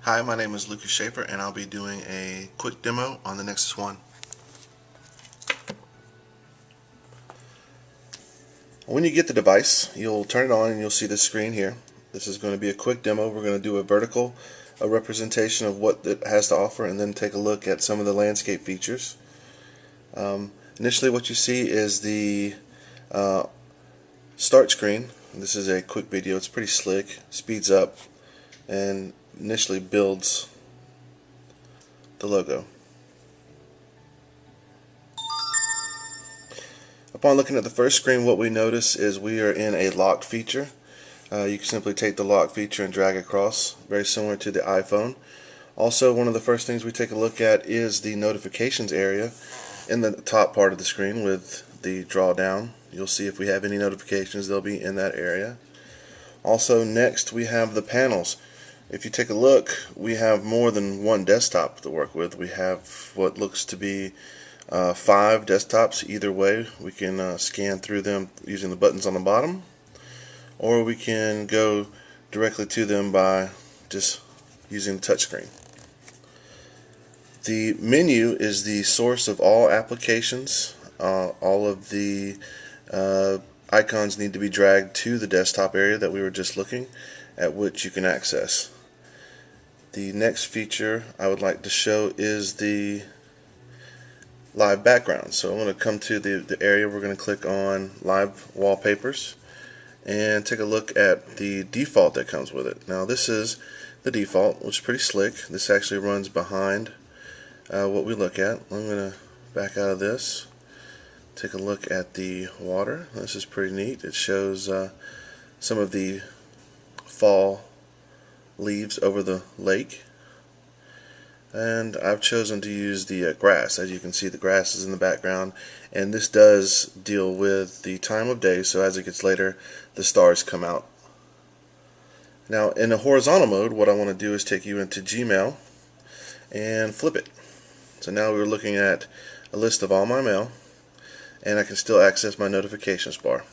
Hi, my name is Lucas Schaefer, and I'll be doing a quick demo on the Nexus One. When you get the device, you'll turn it on and you'll see this screen here. This is going to be a quick demo. We're going to do a vertical representation of what it has to offer, and then take a look at some of the landscape features. Initially, what you see is the start screen. This is a quick video. It's pretty slick, speeds up, and initially builds the logo. Upon looking at the first screen, what we notice is we are in a locked feature. You can simply take the lock feature and drag across, very similar to the iPhone. Also, one of the first things we take a look at is the notifications area in the top part of the screen with the draw down. You'll see if we have any notifications, they'll be in that area. Also, next we have the panels. If you take a look, we have more than one desktop to work with. We have what looks to be 5 desktops. Either way, we can scan through them using the buttons on the bottom, or we can go directly to them by just using the touchscreen. The menu is the source of all applications. All of the icons need to be dragged to the desktop area that we were just looking at, which you can access. The next feature I would like to show is the live background. So I'm going to come to the area. We're going to click on live wallpapers and take a look at the default that comes with it. Now this is the default, which is pretty slick. This actually runs behind what we look at. I'm going to back out of this, take a look at the water. This is pretty neat. It shows some of the fall leaves over the lake, and I've chosen to use the grass. As you can see, the grass is in the background, and this does deal with the time of day, so as it gets later the stars come out. Now in the horizontal mode, what I want to do is take you into Gmail and flip it. So now we're looking at a list of all my mail, and I can still access my notifications bar.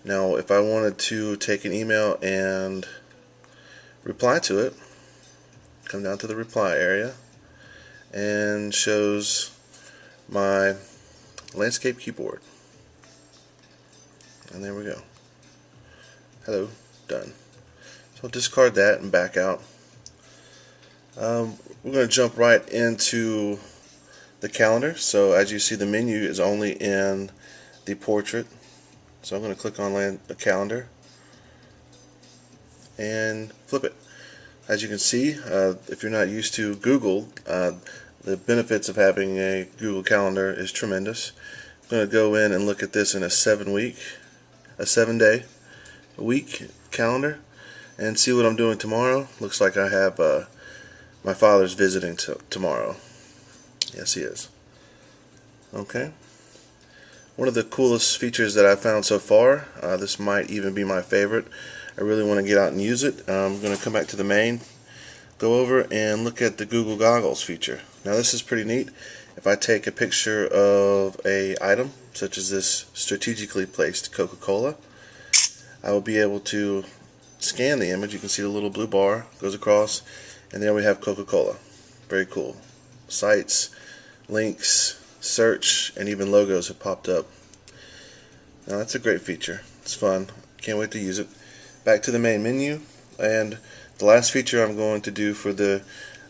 Now if I wanted to take an email and reply to it, come down to the reply area, and shows my landscape keyboard, and there we go. Hello, done. So I'll discard that and back out. We're going to jump right into the calendar. So as you see, the menu is only in the portrait, so I'm going to click on the calendar and flip it. As you can see, if you're not used to Google, the benefits of having a Google Calendar is tremendous. I'm going to go in and look at this in a 7-day a week calendar and see what I'm doing tomorrow. Looks like I have my father's visiting tomorrow. Yes, he is. Okay. One of the coolest features that I've found so far, this might even be my favorite. I really want to get out and use it. I'm going to come back to the main, go over and look at the Google Goggles feature. Now this is pretty neat. If I take a picture of a item, such as this strategically placed Coca-Cola, I will be able to scan the image. You can see the little blue bar goes across, and there we have Coca-Cola. Very cool. Sites, links, search, and even logos have popped up. Now that's a great feature. It's fun. Can't wait to use it. Back to the main menu, and the last feature I'm going to do for the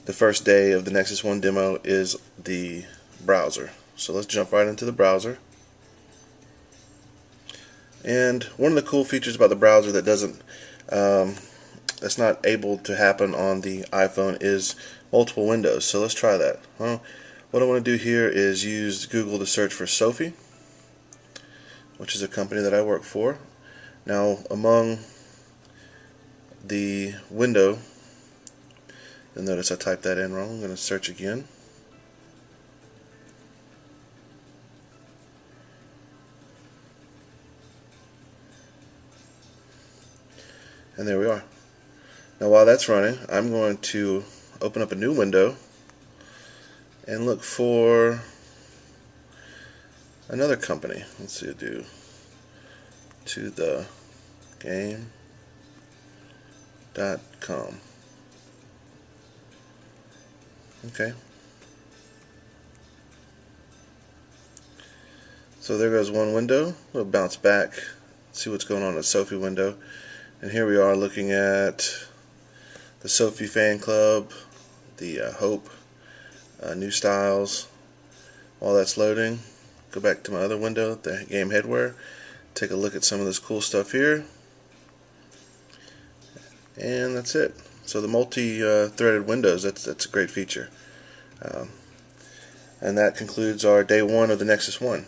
first day of the Nexus One demo is the browser. So let's jump right into the browser. And one of the cool features about the browser that that's not able to happen on the iPhone is multiple windows. So let's try that. Well, what I want to do here is use Google to search for Sophie, which is a company that I work for. Now among the window, you'll notice I typed that in wrong. I'm going to search again. And there we are. Now while that's running, I'm going to open up a new window and look for another company. Let's see, do to the game.com. Okay. So there goes one window. We'll bounce back, see what's going on in the Sophie window. And here we are looking at the Sophie fan club, the Hope, new styles. While that's loading, go back to my other window, the game headwear. Take a look at some of this cool stuff here. And that's it. So the multi-threaded windows, that's a great feature. And that concludes our day one of the Nexus One.